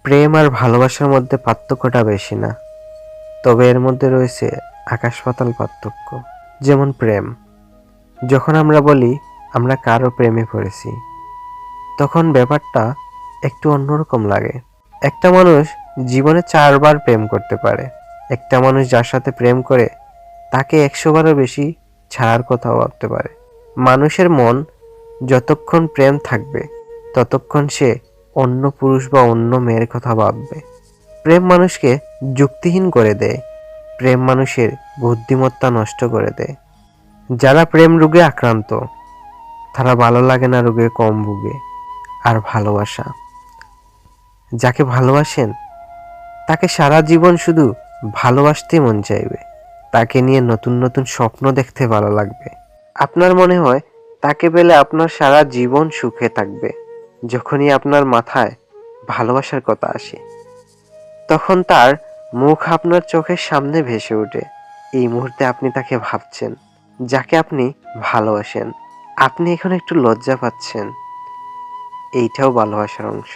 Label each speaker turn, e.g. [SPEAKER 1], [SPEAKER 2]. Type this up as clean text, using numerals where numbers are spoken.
[SPEAKER 1] প্রেম আর ভালোবাসার মধ্যে পার্থক্যটা বেশি না, তবে এর মধ্যে রয়েছে আকাশ পাতাল পার্থক্য। যেমন প্রেম, যখন আমরা বলি আমরা কারো প্রেমে পড়েছি, তখন ব্যাপারটা একটু অন্যরকম লাগে। একটা মানুষ জীবনে 4 বার প্রেম করতে পারে। একটা মানুষ যার সাথে প্রেম করে তাকে 100 বারও বেশি ছাড়ার কথাও ভাবতে পারে। মানুষের মন যতক্ষণ প্রেম থাকবে ততক্ষণ সে অন্য পুরুষ বা অন্য মেয়ের কথা ভাববে। প্রেম মানুষকে যুক্তিহীন করে দেয়, প্রেম মানুষের বুদ্ধিমত্তা নষ্ট করে দেয়। যারা প্রেম রোগে আক্রান্ত তারা ভালো লাগে না রোগে কম ভুগে। আর ভালোবাসা, যাকে ভালোবাসেন তাকে সারা জীবন শুধু ভালোবাসতে মন চাইবে, তাকে নিয়ে নতুন নতুন স্বপ্ন দেখতে ভালো লাগবে। আপনার মনে হয় তাকে পেলে আপনার সারা জীবন সুখে থাকবে। যখনই আপনার মাথায় ভালোবাসার কথা আসে, তখন তার মুখ আপনার চোখের সামনে ভেসে ওঠে। এই মুহূর্তে আপনি তাকে ভাবছেন, যাকে আপনি ভালোবাসেন। আপনি এখন একটু লজ্জা পাচ্ছেন, এইটাও ভালোবাসার অংশ।